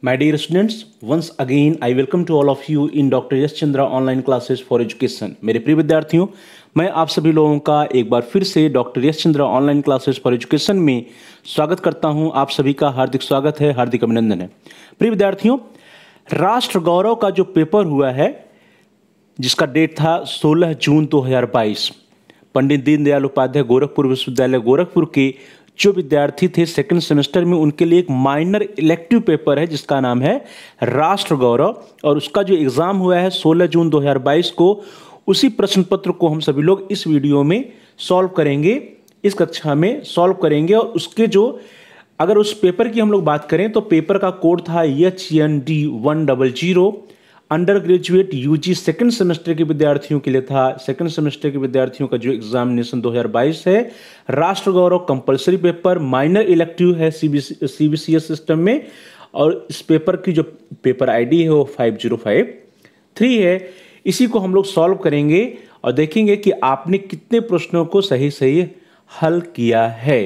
My dear students, once again I welcome to all of you in Dr. Yash Chandra online classes for education. मेरे प्रिय विद्यार्थियों, मैं आप सभी लोगों का एक बार फिर से doctor Yash Chandra online classes for education में स्वागत करता हूं। आप सभी का हार्दिक स्वागत है, हार्दिक अभिनंदन है। प्रिय विद्यार्थियों, राष्ट्र गौरव का जो पेपर हुआ है जिसका डेट था 16 जून 2022, पंडित दीनदयाल उपाध्याय गोरखपुर विश्वविद्यालय गोरखपुर के जो विद्यार्थी थे सेकंड सेमेस्टर में, उनके लिए एक माइनर इलेक्टिव पेपर है जिसका नाम है राष्ट्र गौरव, और उसका जो एग्जाम हुआ है 16 जून 2022 को, उसी प्रश्न पत्र को हम सभी लोग इस वीडियो में सॉल्व करेंगे, इस कक्षा में सॉल्व करेंगे। और उसके जो अगर उस पेपर की हम लोग बात करें तो पेपर का कोड था HND 100। Undergraduate UG second semester के विद्यार्थियों के लिए था। सेकंड सेमेस्टर के विद्यार्थियों का जो एग्जामिनेशन 2022 है, राष्ट्र Gaurav compulsory paper, minor elective है CBCS सिस्टम में, और इस पेपर की जो पेपर आईडी है वो 5053 है। इसी को हम लोग सॉल्व करेंगे और देखेंगे कि आपने कितने प्रश्नों को सही सही हल किया है।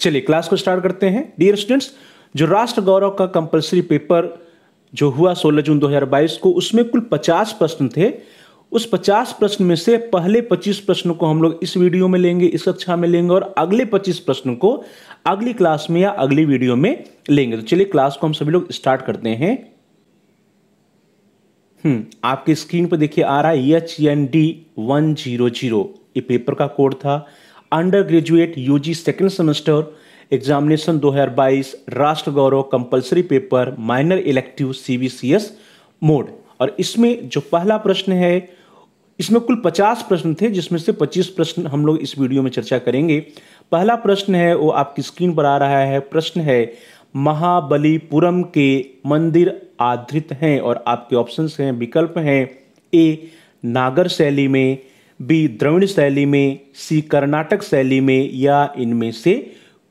चलिए क्लास को स्टार्ट करते हैं। डियर स्टूडेंट्स, जो राष्ट्र गौरव का कंपलसरी पेपर जो हुआ 16 जून 2022 को, उसमें कुल 50 प्रश्न थे। उस 50 प्रश्न में से पहले 25 प्रश्नों को हम लोग इस वीडियो में लेंगे, इस कक्षा में लेंगे, और अगले 25 प्रश्नों को अगली क्लास में या अगली वीडियो में लेंगे। तो चलिए क्लास को हम सभी लोग स्टार्ट करते हैं। आपकी स्क्रीन पर देखिए आ रहा है HND 100। ये पेपर का कोड था। Undergraduate UG second semester examination 2022, Rashtra Gaurav compulsory paper, minor elective CBCS mode. और इसमें जो पहला प्रश्न है, इसमें कुल 50 प्रश्न थे जिसमें से 25 प्रश्न हम लोग इस वीडियो में चर्चा करेंगे। पहला प्रश्न है वो आपकी स्क्रीन पर आ रहा है। प्रश्न है, महाबलीपुरम के मंदिर आधृत हैं, और आपके ऑप्शंस हैं, विकल्प हैं, ए नागर शैली में, बी द्रविड़ शैली में, सी कर्नाटक शैली में, या इनमें से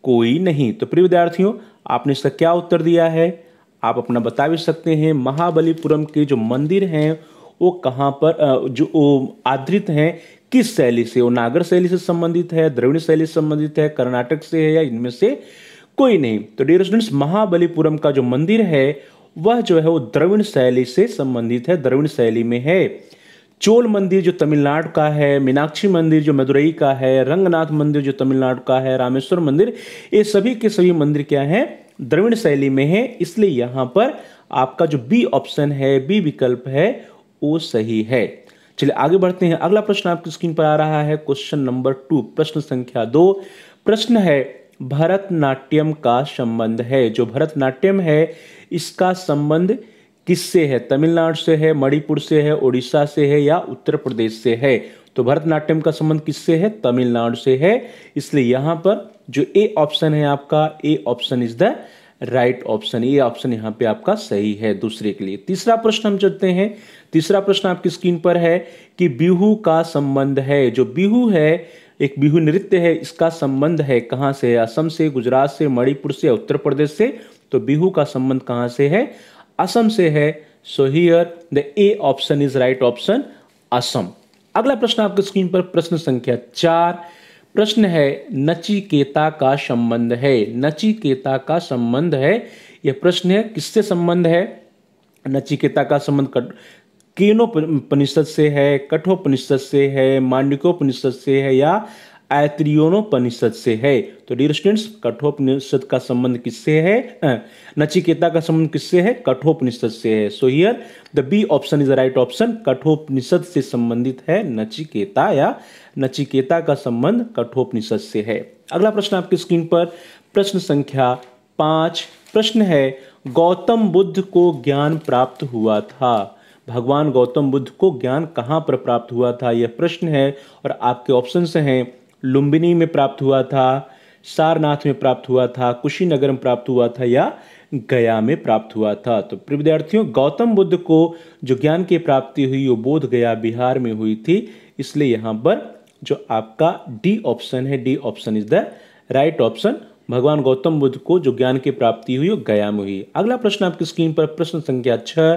कोई नहीं। तो प्रिय विद्यार्थियों, आपने इसका क्या उत्तर दिया है आप अपना बता भी सकते हैं। महाबलीपुरम के जो मंदिर हैं वो कहाँ पर जो आधृत हैं, किस शैली से? वो नागर शैली से संबंधित है, द्रविड़ शैली से संबंधित है, कर्नाटक से है, या इनमें से कोई नहीं। तो डियर स्टूडेंट्स, महाबलीपुरम का जो मंदिर है वह जो है वो द्रविड़ शैली से संबंधित है, द्रविड़ शैली में है। चोल मंदिर जो तमिलनाडु का है, मीनाक्षी मंदिर जो मदुरई का है, रंगनाथ मंदिर जो तमिलनाडु का है, रामेश्वर मंदिर, ये सभी के सभी मंदिर क्या है? द्रविड़ शैली में है। इसलिए यहां पर आपका जो बी ऑप्शन है, बी विकल्प है, वो सही है। चलिए आगे बढ़ते हैं। अगला प्रश्न आपकी स्क्रीन पर आ रहा है, क्वेश्चन नंबर 2, प्रश्न संख्या 2। प्रश्न है, भरतनाट्यम का संबंध है। जो भरतनाट्यम है इसका संबंध किससे है? तमिलनाडु से है, मणिपुर से है, उड़ीसा से है, या उत्तर प्रदेश से है? तो भरतनाट्यम का संबंध किससे है? तमिलनाडु से है। इसलिए यहां पर जो ए ऑप्शन है आपका, ए option is the right option. A option यहां पे आपका सही है दूसरे के लिए। तीसरा प्रश्न हम चलते हैं। तीसरा प्रश्न आपकी स्क्रीन पर है कि बिहू का संबंध है। जो बिहू है, एक बिहू नृत्य है, इसका संबंध है कहां से? असम से, गुजरात से, मणिपुर से, उत्तर प्रदेश से। तो बिहू का संबंध कहां से है? असम से है। So here the A option is right option, Assam. अगला प्रश्न आपकी स्क्रीन पर, प्रश्न संख्या 4। प्रश्न है, नचिकेता का संबंध है। नचिकेता का संबंध है, यह प्रश्न है किससे संबंध है? नचिकेता का संबंध केनोपनिषद से है, कठोपनिषद से है, मांडुक्योपनिषद से है, या ऐतरेयोपनिषद से है? तो डियर स्टूडेंट्स, कठोपनिषद का संबंध किससे है? नचिकेता का संबंध किससे है? कठोपनिषद से है। So here the B option is the right option. कठोपनिषद से संबंधित है नचिकेता, या नचिकेता का संबंध कठोपनिषद से है। अगला प्रश्न आपकी स्क्रीन पर, प्रश्न संख्या 5। प्रश्न है, गौतम बुद्ध को ज्ञान प्राप्त हुआ था। भगवान गौतम बुद्ध को ज्ञान कहाँ पर प्राप्त हुआ था, यह प्रश्न है। और आपके ऑप्शंस हैं, लुम्बिनी में प्राप्त हुआ था, सारनाथ में प्राप्त हुआ था, कुशीनगर में प्राप्त हुआ था, या गया में प्राप्त हुआ था। तो प्रिय विद्यार्थियों, गौतम बुद्ध को जो ज्ञान की प्राप्ति हुई वो बोध गया बिहार में हुई थी, इसलिए यहाँ पर जो आपका डी ऑप्शन है, D option is the right option. भगवान गौतम बुद्ध को जो ज्ञान की प्राप्ति हुई वो गया में हुई। अगला प्रश्न आपकी स्क्रीन पर प्रश्न संख्या 6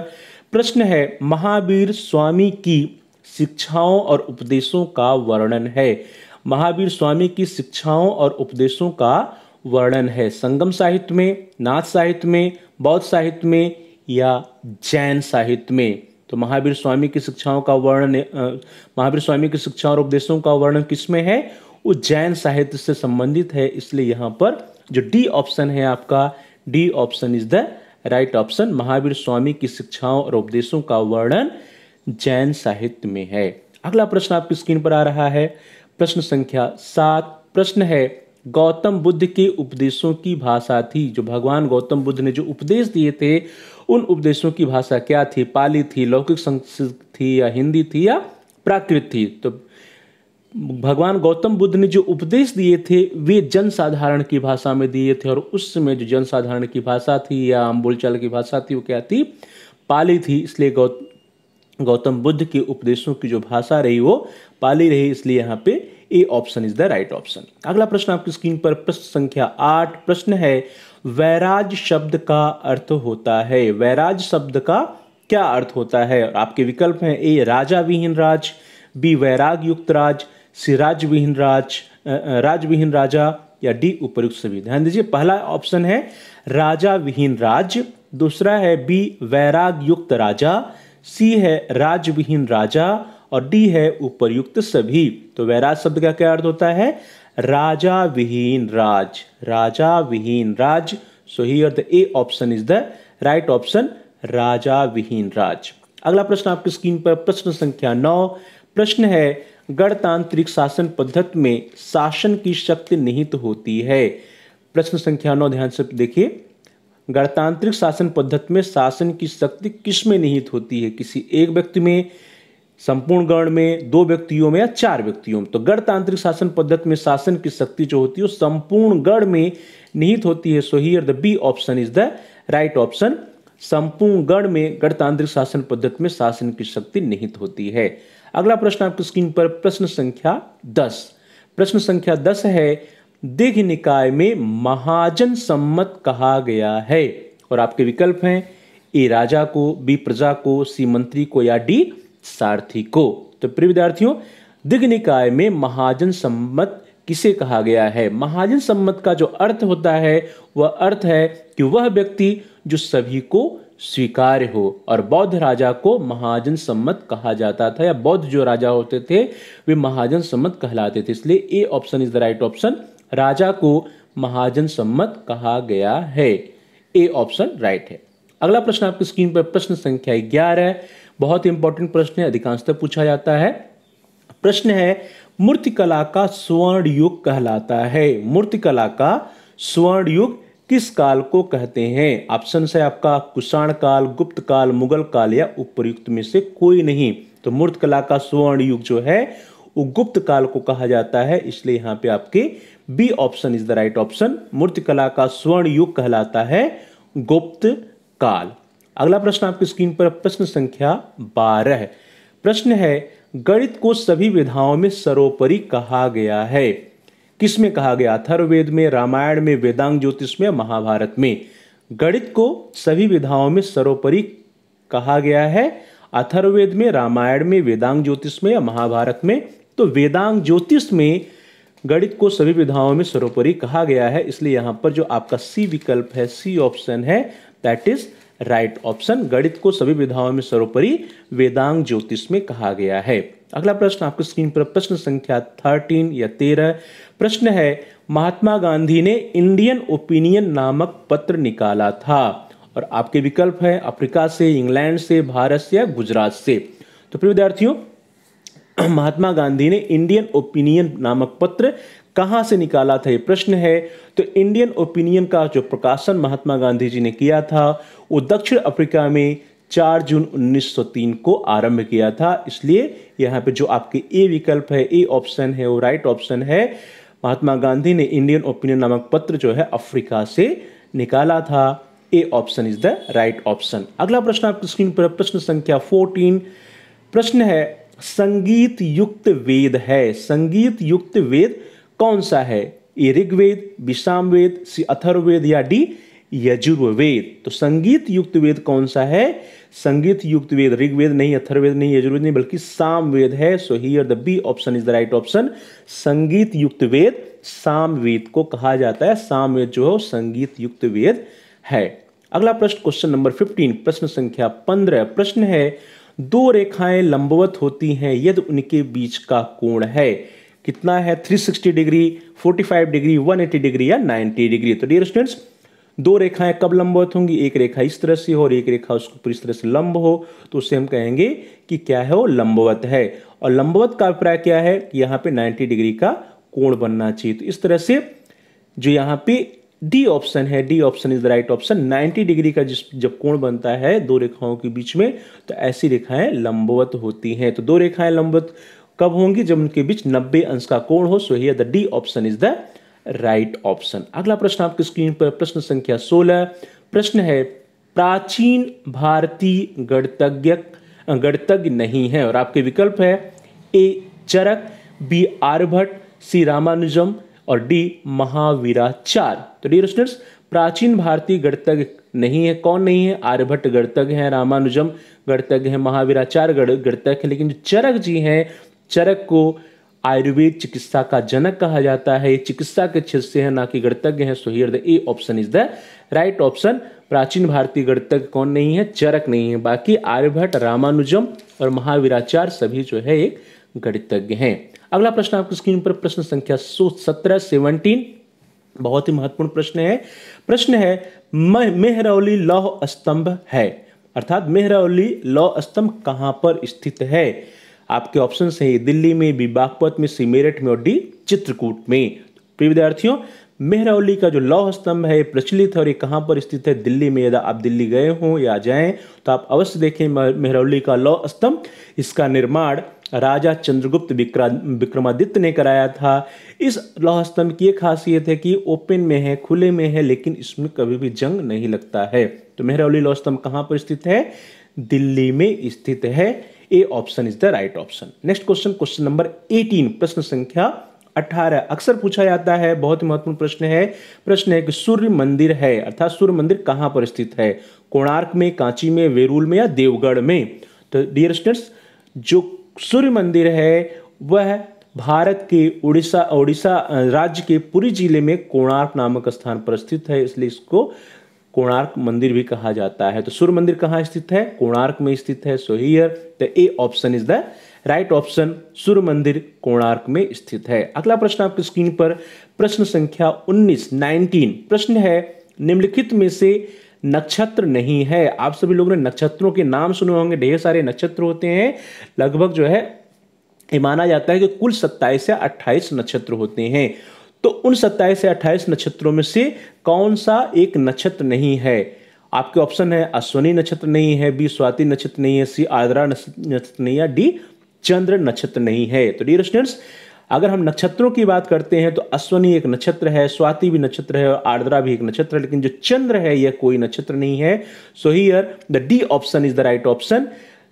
प्रश्न है महावीर स्वामी की शिक्षाओं और उपदेशों का वर्णन है। महावीर स्वामी की शिक्षाओं और उपदेशों का वर्णन है संगम साहित्य में, नाथ साहित्य में, बौद्ध साहित्य में या जैन साहित्य में। तो महावीर स्वामी की शिक्षाओं का वर्णन, महावीर स्वामी की शिक्षाओं और उपदेशों का वर्णन किसमें है? वो जैन साहित्य से संबंधित है, इसलिए यहाँ पर जो डी ऑप्शन है आपका, D option is the right option. Mahavir Swami की शिक्षाओं और उपदेशों का वर्णन जैन साहित्य में है। अगला प्रश्न आपकी स्क्रीन पर आ रहा है, प्रश्न संख्या 7 प्रश्न है गौतम बुद्ध के उपदेशों की भाषा थी। जो भगवान गौतम बुद्ध ने जो उपदेश दिए थे उन उपदेशों की भाषा क्या थी? पाली थी, लौकिक संस्कृत थी या हिंदी थी या प्राकृत थी? तो भगवान गौतम बुद्ध ने जो उपदेश दिए थे वे जनसाधारण की भाषा में दिए थे, और उस समय जो जनसाधारण की भाषा थी या हम बोलचाल की भाषा थी वो क्या थी? पाली थी। इसलिए गौतम बुद्ध के उपदेशों की जो भाषा रही वो पाली रही, इसलिए यहाँ पे ए option is the right option. अगला प्रश्न आपकी स्क्रीन पर प्रश्न संख्या 8 प्रश्न है वैराज शब्द का अर्थ होता है। वैराज शब्द का क्या अर्थ होता है? और आपके विकल्प हैं ए राजा विहीन राज, बी वैराग युक्त राज, सी राज विहीन राज, राज विहीन राजा या डी उपयुक्त सभी। ध्यान दीजिए, पहला ऑप्शन है राजा विहीन राज, दूसरा है बी वैराग युक्त राजा, सी है राज विहीन राजा और डी है उपर्युक्त सभी। तो वैराज शब्द का क्या अर्थ होता है? राजा विहीन राज, राजा विहीन राज। So here the A option is the right option, राजा विहीन राज। अगला प्रश्न आपकी स्क्रीन पर प्रश्न संख्या 9 प्रश्न है गणतांत्रिक शासन पद्धति में शासन की शक्ति निहित होती है। प्रश्न संख्या 9 ध्यान से देखिए, गणतांत्रिक शासन पद्धति में शासन की शक्ति किस में निहित होती है? किसी एक व्यक्ति में, संपूर्ण गण में, दो व्यक्तियों में या चार व्यक्तियों में? तो गणतांत्रिक शासन पद्धति में शासन की शक्ति जो होती है वो संपूर्ण गण में निहित होती है। So here the B option is the right option. संपूर्ण गण में गणतांत्रिक शासन पद्धति में शासन की शक्ति निहित होती है। अगला प्रश्न आपकी स्क्रीन पर प्रश्न संख्या 10 प्रश्न संख्या 10 है दीघ निकाय में महाजन सम्मत कहा गया है, और आपके विकल्प हैं ए राजा को, बी प्रजा को, सी मंत्री को या डी सारथी को। तो प्रिय विद्यार्थियों, दीघ निकाय में महाजन सम्मत किसे कहा गया है? महाजन सम्मत का जो अर्थ होता है वह अर्थ है कि वह व्यक्ति जो सभी को स्वीकार्य हो, और बौद्ध राजा को महाजन सम्मत कहा जाता था, या बौद्ध जो राजा होते थे वे महाजन सम्मत कहलाते थे, इसलिए A option is the right option. राजा को महाजन सम्मत कहा गया है, ए ऑप्शन राइट है। अगला प्रश्न आपकी स्क्रीन पर प्रश्न संख्या 11 बहुत इंपॉर्टेंट प्रश्न है, अधिकांशतः पूछा जाता है। प्रश्न है मूर्तिकला का स्वर्ण युग कहलाता है। मूर्तिकला का स्वर्ण युग किस काल को कहते हैं? ऑप्शन है आपका कुषाण काल, गुप्त काल, मुगल काल या उपर्युक्त में से कोई नहीं। तो मूर्तिकला का स्वर्ण युग जो है वो गुप्त काल को कहा जाता है, इसलिए यहाँ पे आपके B option is the right option. मूर्तिकला का स्वर्ण युग कहलाता है गुप्त काल। अगला प्रश्न आपकी स्क्रीन पर प्रश्न संख्या 12 प्रश्न है गणित को सभी विधाओं में सर्वोपरि कहा गया है। किसमें कहा गया? अथर्ववेद में, रामायण में, वेदांग ज्योतिष में, महाभारत में? गणित को सभी विधाओं में सर्वोपरि कहा गया है अथर्ववेद में, रामायण में, वेदांग ज्योतिष में या महाभारत में? तो वेदांग ज्योतिष में गणित को सभी विधाओं में सर्वोपरि कहा गया है, इसलिए यहां पर जो आपका सी विकल्प है, सी ऑप्शन है, दैट इज राइट ऑप्शन। गणित को सभी विधाओं में सर्वोपरि वेदांग ज्योतिष में कहा गया है। अगला प्रश्न आपकी स्क्रीन पर प्रश्न संख्या 13 या 13 प्रश्न है महात्मा गांधी ने इंडियन ओपिनियन नामक पत्र निकाला था, और आपके विकल्प है अफ्रीका से, इंग्लैंड से, भारत से या गुजरात से? तो प्रिय विद्यार्थियों, महात्मा गांधी ने इंडियन ओपिनियन नामक पत्र कहां से निकाला था, ये प्रश्न है। तो इंडियन ओपिनियन का जो प्रकाशन महात्मा गांधी जी ने किया था वो दक्षिण अफ्रीका में 4 जून 1903 को आरंभ किया था, इसलिए यहाँ पे जो आपके ए विकल्प है, ए ऑप्शन है, वो राइट ऑप्शन है। महात्मा गांधी ने इंडियन ओपिनियन नामक पत्र जो है अफ्रीका से निकाला था। ए option is the right option. अगला प्रश्न आपकी स्क्रीन पर, प्रश्न संख्या 14। प्रश्न है संगीत युक्त वेद है, संगीत युक्त वेद कौन सा है? ए ऋग्वेद, बी सामवेद, सी अथर्ववेद या डी यजुर्वेद। तो संगीत युक्त वेद कौन सा है? संगीत युक्त वेद ऋग्वेद नहीं, अथर्ववेद नहीं, यजुर्वेद नहीं, बल्कि सामवेद है। So here the B option is the right option. संगीत युक्त वेद सामवेद को कहा जाता है। सामवेद जो है संगीत युक्त वेद है। अगला प्रश्न, क्वेश्चन नंबर 15, प्रश्न संख्या 15। प्रश्न है दो रेखाएं लंबवत होती हैं यदि उनके बीच का कोण है, कितना है? 360 डिग्री, 45 डिग्री, 180 डिग्री या 90 डिग्री। तो डियर स्टूडेंट्स, दो रेखाएं कब लंबवत होंगी? एक रेखा इस तरह से हो और एक रेखा उसको पूरी तरह से लंब हो, तो उससे हम कहेंगे कि क्या है? वो लंबवत है। और लंबवत का अभिप्राय क्या है? कि यहाँ पे 90 डिग्री का कोण बनना चाहिए। तो इस तरह से जो यहाँ पे डी ऑप्शन है, D option is the right option. 90 degree का जब कोण बनता है दो रेखाओं के बीच में, तो ऐसी रेखाएं लंबवत होती हैं। तो दो रेखाएं लंबवत कब होंगी? जब उनके बीच 90 अंश का कोण हो। सो here the D option is the right option. अगला प्रश्न आपकी स्क्रीन पर, प्रश्न संख्या 16। प्रश्न है प्राचीन भारतीय गणितज्ञ नहीं है, और आपके विकल्प है ए चरक, बी आर्यभट्ट, सी रामानुजम और डी महावीराचार्य। तो डियर स्टूडेंट्स, प्राचीन भारतीय गणितज्ञ नहीं है। कौन नहीं है? आर्यभट्ट गणितज्ञ है, रामानुजम गणितज्ञ है, महावीराचार्य गणितज्ञ है। लेकिन जो चरक जी हैं, चरक को आयुर्वेद चिकित्सा का जनक कहा जाता है। चिकित्सा के क्षेत्र से है, ना कि गणितज्ञ है। So here the A option is the right option. प्राचीन भारतीय गणितज्ञ कौन नहीं है? चरक नहीं है। बाकी आर्यभट्ट, रामानुजम और महावीराचार्य सभी जो है एक गणितज्ञ हैं। अगला प्रश्न आपकी स्क्रीन पर, प्रश्न संख्या 17 बहुत ही महत्वपूर्ण प्रश्न है। प्रश्न है मेहरौली लौह स्तंभ है, अर्थात मेहरौली लौह स्तंभ कहां पर स्थित है? आपके ऑप्शन है दिल्ली में, बी बागपत में, सी मेरठ में और डी चित्रकूट में। प्रिय विद्यार्थियों, मेहरौली का जो लौह स्तंभ है प्रचलित है और ये कहां पर स्थित है? दिल्ली में। यदि आप दिल्ली गए हो या जाएं तो आप अवश्य देखें मेहरौली का लौह स्तंभ। इसका निर्माण राजा चंद्रगुप्त विक्रमादित्य ने कराया था। इस लौह स्तंभ की एक खासियत है कि ओपन में है, खुले में है, लेकिन इसमें कभी भी जंग नहीं लगता है। तो मेहरौली लौह स्तंभ कहां पर स्थित है? दिल्ली में स्थित है। ए option is the right option. Next question, question number 18, प्रश्न संख्या 18। अक्सर पूछा जाता है, बहुत ही महत्वपूर्ण प्रश्न है। प्रश्न है कि सूर्य मंदिर है, अर्थात सूर्य मंदिर कहां पर स्थित है? कोणार्क में, कांची में, वेरूल में या देवगढ़ में? तो डियर स्टूडेंट्स, जो सूर्य मंदिर है वह भारत के उड़ीसा राज्य के पुरी जिले में कोणार्क नामक स्थान पर स्थित है, इसलिए इसको कोणार्क मंदिर भी कहा जाता है। तो सूर्य मंदिर कहाँ स्थित है? कोणार्क में स्थित है। So here the A option is the right option. सूर्य मंदिर कोणार्क में स्थित है। अगला प्रश्न आपकी स्क्रीन पर, प्रश्न संख्या 19 प्रश्न है निम्नलिखित में से नक्षत्र नहीं है। आप सभी लोगों ने नक्षत्रों के नाम सुने होंगे, ढेर सारे नक्षत्र होते हैं। लगभग जो है ये माना जाता है कि कुल 27 या 28 नक्षत्र होते हैं। तो उन 27 से 28 नक्षत्रों में से कौन सा एक नक्षत्र नहीं है? आपके ऑप्शन है अश्विनी नक्षत्र नहीं है, बी स्वाति नक्षत्र नहीं है, सी आर्द्रा नक्षत्र नहीं है, डी चंद्र नक्षत्र नहीं है। तो डियर स्टूडेंट्स, अगर हम नक्षत्रों की बात करते हैं तो अश्विनी एक नक्षत्र है, स्वाति भी नक्षत्र है और आर्द्रा भी एक नक्षत्र है, लेकिन जो चंद्र है यह कोई नक्षत्र नहीं है। So here the D option is the right option.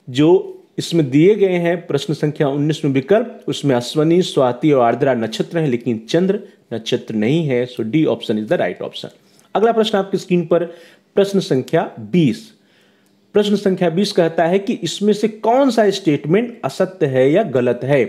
जो इसमें दिए गए हैं प्रश्न संख्या 19 में विकल्प, उसमें अश्विनी, स्वाति और आर्द्रा नक्षत्र है, लेकिन चंद्र नक्षत्र नहीं है। So D option is the right option. अगला प्रश्न आपकी स्क्रीन पर, प्रश्न संख्या 20। प्रश्न संख्या 20 कहता है कि इसमें से कौन सा स्टेटमेंट असत्य है या गलत है?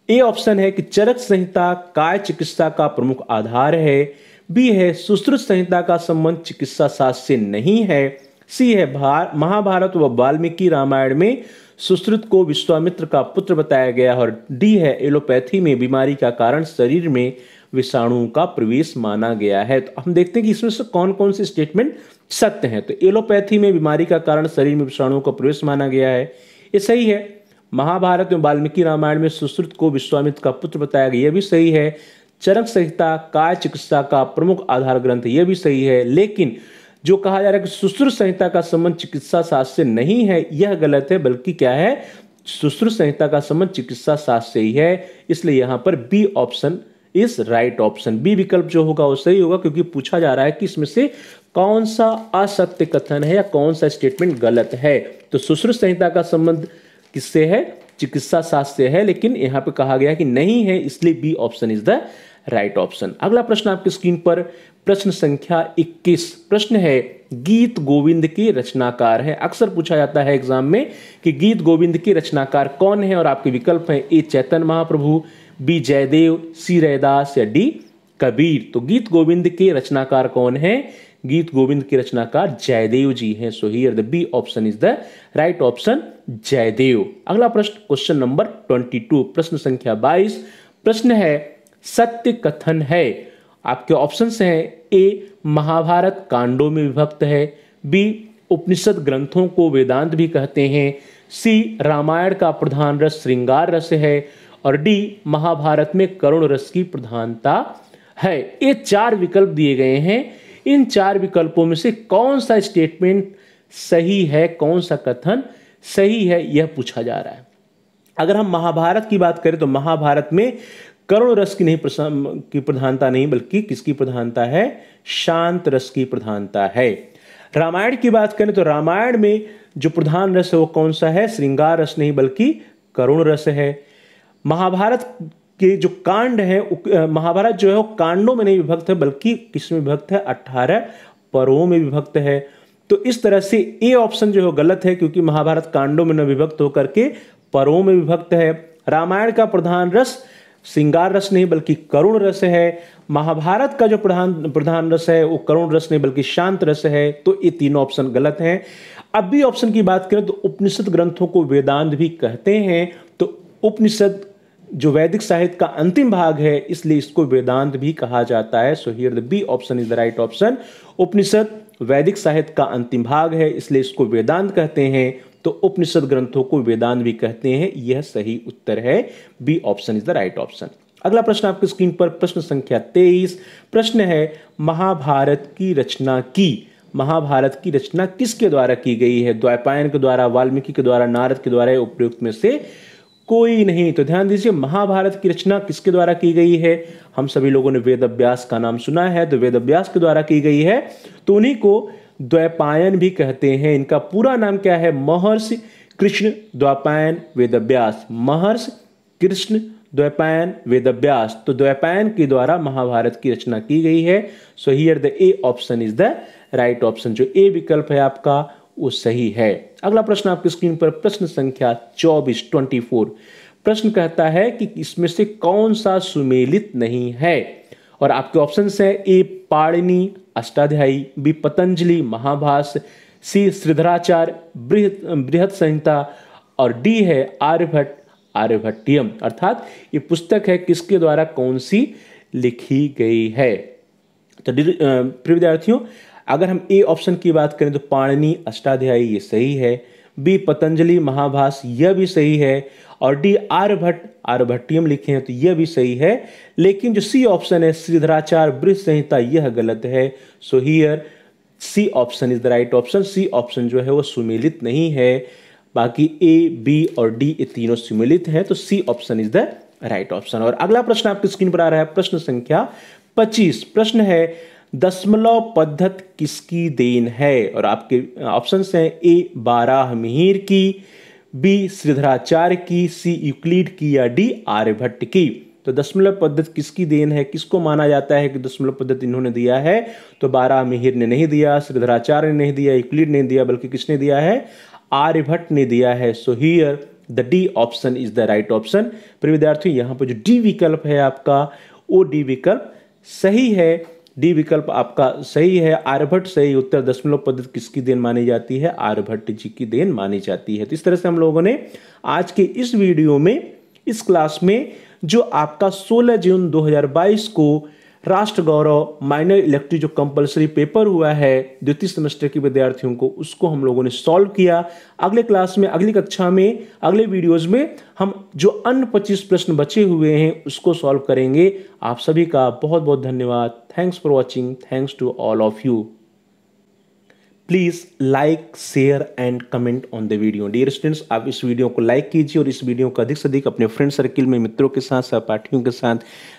ए ऑप्शन है कि चरक संहिता काय चिकित्सा का प्रमुख आधार है, बी है सुश्रुत संहिता का संबंध चिकित्सा शास्त्र से नहीं है, सी है महाभारत व वाल्मीकि रामायण में सुश्रुत को विश्वामित्र का पुत्र बताया गया, और डी है एलोपैथी में बीमारी का कारण शरीर में विषाणुओं का प्रवेश माना गया है। तो हम देखते हैं कि इसमें से कौन कौन से स्टेटमेंट सत्य हैं। तो एलोपैथी में बीमारी का कारण शरीर में विषाणुओं का प्रवेश माना गया है, ये सही है। महाभारत में वाल्मीकि रामायण में सुश्रुत को विश्वामित्र का पुत्र बताया गया, यह भी सही है। चरक संहिता काय चिकित्सा का प्रमुख आधार ग्रंथ, यह भी सही है। लेकिन जो कहा जा रहा है कि सुश्रुत संहिता का संबंध चिकित्सा शास्त्र से नहीं है, यह गलत है। बल्कि क्या है, सुश्रुत संहिता का संबंध चिकित्सा शास्त्र से ही है। इसलिए यहां पर B option is right option. B विकल्प जो होगा वो सही होगा, क्योंकि पूछा जा रहा है कि इसमें से कौन सा असत्य कथन है या कौन सा स्टेटमेंट गलत है। तो सुश्रुत संहिता का संबंध किससे है? चिकित्सा शास्त्र से है, लेकिन यहां पे कहा गया कि नहीं है, इसलिए B option is the right option. अगला प्रश्न आपकी स्क्रीन पर प्रश्न संख्या 21। प्रश्न है गीत गोविंद के रचनाकार है। अक्सर पूछा जाता है एग्जाम में कि गीत गोविंद के रचनाकार कौन है, और आपके विकल्प है ए चैतन्य महाप्रभु, बी जयदेव, सी रैदास या डी कबीर। तो गीत गोविंद के रचनाकार कौन है? गीत गोविंद के रचनाकार जयदेव जी हैं। So here the B option is the right option, Jaidev. अगला प्रश्न क्वेश्चन नंबर 22, प्रश्न संख्या 22। प्रश्न है सत्य कथन है। आपके ऑप्शंस हैं ए महाभारत कांडों में विभक्त है, बी उपनिषद ग्रंथों को वेदांत भी कहते हैं, सी रामायण का प्रधान रस श्रृंगार रस है, और डी महाभारत में करुण रस की प्रधानता है। ये 4 विकल्प दिए गए हैं। इन 4 विकल्पों में से कौन सा स्टेटमेंट सही है, कौन सा कथन सही है, यह पूछा जा रहा है। अगर हम महाभारत की बात करें तो महाभारत में करुण रस की की प्रधानता नहीं, बल्कि किसकी प्रधानता है? शांत रस की प्रधानता है। रामायण की बात करें तो रामायण में जो प्रधान रस है वो कौन सा है? श्रृंगार रस नहीं, बल्कि करुण रस है। महाभारत के जो कांड है, महाभारत जो है वो कांडों में नहीं विभक्त है, बल्कि किसमें विभक्त है? 18 पर्वों में विभक्त है। तो इस तरह से ए ऑप्शन जो है गलत है, क्योंकि महाभारत कांडों में न विभक्त होकर के पर्वों में विभक्त है। रामायण का प्रधान रस श्रृंगार रस नहीं, बल्कि करुण रस है। महाभारत का जो प्रधान रस है वो करुण रस नहीं, बल्कि शांत रस है। तो ये तीनों ऑप्शन गलत हैं। अब भी ऑप्शन की बात करें तो उपनिषद ग्रंथों को वेदांत भी कहते हैं। तो उपनिषद जो वैदिक साहित्य का अंतिम भाग है, इसलिए इसको वेदांत भी कहा जाता है। So here the B option is the right option. Upanishad वैदिक साहित्य का अंतिम भाग है, इसलिए इसको वेदांत कहते हैं। तो उपनिषद ग्रंथों को वेदांत भी कहते हैं, यह सही उत्तर है। B option is the right option. अगला प्रश्न आपकी स्क्रीन पर प्रश्न संख्या 23। प्रश्न है महाभारत की रचना की। महाभारत की रचना किसके द्वारा की गई है? द्वैपायन के द्वारा, वाल्मीकि के द्वारा, नारद के द्वारा, उपयुक्त में से कोई नहीं। तो ध्यान दीजिए, महाभारत की रचना किसके द्वारा की गई है? हम सभी लोगों ने वेद व्यास का नाम सुना है, तो वेद व्यास के द्वारा की गई है। तो उन्हीं को द्वैपायन भी कहते हैं। इनका पूरा नाम क्या है? महर्षि कृष्ण द्वैपायन वेदव्यास। महर्षि कृष्ण द्वैपायन वेदव्यास। तो द्वैपायन के द्वारा महाभारत की रचना की गई है। So here the A option is the right option. जो ए विकल्प है आपका वो सही है। अगला प्रश्न आपकी स्क्रीन पर प्रश्न संख्या 24। प्रश्न कहता है कि इसमें से कौन सा सुमेलित नहीं है, और आपके ऑप्शंस है ए पाणिनि अष्टाध्यायी, बी पतंजलि महाभाष्य, सी श्रीधराचार्य बृहत संहिता, और डी है आर्यभट्ट आर्यभट्टियम। अर्थात ये पुस्तक है किसके द्वारा कौन सी लिखी गई है। तो प्रिय विद्यार्थियों, अगर हम ए ऑप्शन की बात करें तो पाणिनि अष्टाध्यायी ये सही है, बी पतंजलि महाभाष्य यह भी सही है, और डी आर्यभट्ट आर्यभट्टियम लिखे हैं तो यह भी सही है। लेकिन जो सी ऑप्शन है श्रीधराचार्य बृहत संहिता यह गलत है। So here C option is the right option. C option जो है वो सुमेलित नहीं है, बाकी ए, बी और डी ये तीनों सुमेलित हैं। तो C option is the right option. और अगला प्रश्न आपकी स्क्रीन पर आ रहा है प्रश्न संख्या 25। प्रश्न है दशमलव पद्धति किसकी देन है, और आपके ऑप्शंस हैं ए बाराहमिहिर की, बी श्रीधराचार्य की, सी यूक्लिड की, या डी आर्यभट्ट की। तो दशमलव पद्धति किसकी देन है? किसको माना जाता है कि दशमलव पद्धति इन्होंने दिया है? तो बाराहमिहिर ने नहीं दिया, श्रीधराचार्य ने नहीं दिया, यूक्लिड ने दिया, बल्कि किसने दिया है? आर्यभट्ट ने दिया है। So here the D option is the right option. प्रिय विद्यार्थियों, यहाँ पर जो डी विकल्प है आपका वो डी विकल्प सही है। डी विकल्प आपका सही है, आर्यभट्ट सही उत्तर। दशमलव पद्धति किसकी देन मानी जाती है? आर्यभट्ट जी की देन मानी जाती है। तो इस तरह से हम लोगों ने आज के इस वीडियो में, इस क्लास में, जो आपका 16 जून 2022 को राष्ट्र गौरव माइनर इलेक्टिव जो कंपलसरी पेपर हुआ है द्वितीय सेमेस्टर के विद्यार्थियों को, उसको हम लोगों ने सॉल्व किया। अगले क्लास में, अगली कक्षा में, अगले वीडियोस में हम जो अन्य 25 प्रश्न बचे हुए हैं उसको सॉल्व करेंगे। आप सभी का बहुत बहुत धन्यवाद। Thanks for watching. Thanks to all of you. Please like share and comment on the video. Dear students, आप इस वीडियो को लाइक कीजिए और इस वीडियो को अधिक से अधिक अपने फ्रेंड सर्किल में मित्रों के साथ, सहपाठियों के साथ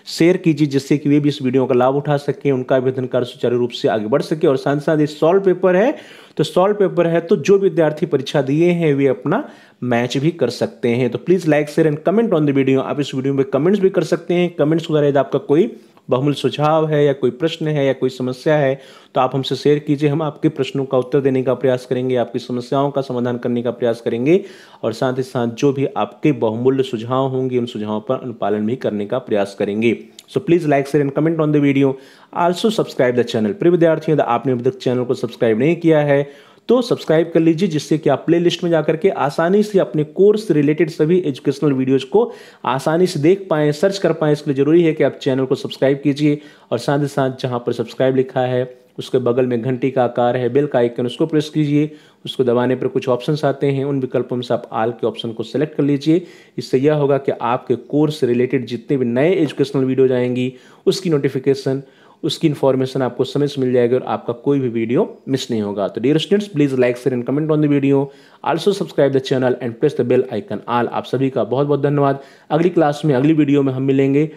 शेयर कीजिए, जिससे कि वे भी इस वीडियो का लाभ उठा सकें, उनका भी अध्ययन कार्य सुचारू रूप से आगे बढ़ सके। और साथ साथ ये सॉल्व पेपर है, तो सॉल्व पेपर है तो जो विद्यार्थी परीक्षा दिए हैं वे अपना मैच भी कर सकते हैं। तो please like share and comment on the video. आप इस वीडियो में कमेंट्स भी कर सकते हैं। कमेंट्स के द्वारा यदि आपका कोई बहुमूल्य सुझाव है या कोई प्रश्न है या कोई समस्या है तो आप हमसे शेयर कीजिए। हम आपके प्रश्नों का उत्तर देने का प्रयास करेंगे, आपकी समस्याओं का समाधान करने का प्रयास करेंगे और साथ ही साथ जो भी आपके बहुमूल्य सुझाव होंगे उन सुझावों पर अनुपालन भी करने का प्रयास करेंगे। So please like share and comment on the video. Also subscribe the channel. प्रिय विद्यार्थियों, यदि आपने अभी तक चैनल को सब्सक्राइब नहीं किया है तो सब्सक्राइब कर लीजिए, जिससे कि आप प्लेलिस्ट में जाकर के आसानी से अपने कोर्स से रिलेटेड सभी एजुकेशनल वीडियोज को आसानी से देख पाएं, सर्च कर पाएं। इसके लिए जरूरी है कि आप चैनल को सब्सक्राइब कीजिए और साथ ही साथ जहां पर सब्सक्राइब लिखा है उसके बगल में घंटी का आकार है, बेल का आइकन, उसको प्रेस कीजिए। उसको दबाने पर कुछ ऑप्शंस आते हैं, उन विकल्पों में से आप आल के ऑप्शन को सेलेक्ट कर लीजिए। इससे यह होगा कि आपके कोर्स से रिलेटेड जितने भी नए एजुकेशनल वीडियोज आएंगी उसकी नोटिफिकेशन, उसकी इन्फॉर्मेशन आपको समय से मिल जाएगी और आपका कोई भी वीडियो मिस नहीं होगा। तो dear students, please like share and comment on the video. Also subscribe the channel and press the bell icon all. आप सभी का बहुत बहुत धन्यवाद। अगली क्लास में, अगली वीडियो में हम मिलेंगे,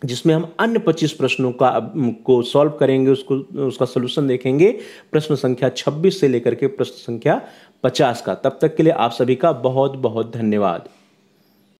जिसमें हम अन्य 25 प्रश्नों को सॉल्व करेंगे, उसका सोल्यूशन देखेंगे, प्रश्न संख्या 26 से लेकर के प्रश्न संख्या 50 का। तब तक के लिए आप सभी का बहुत बहुत धन्यवाद।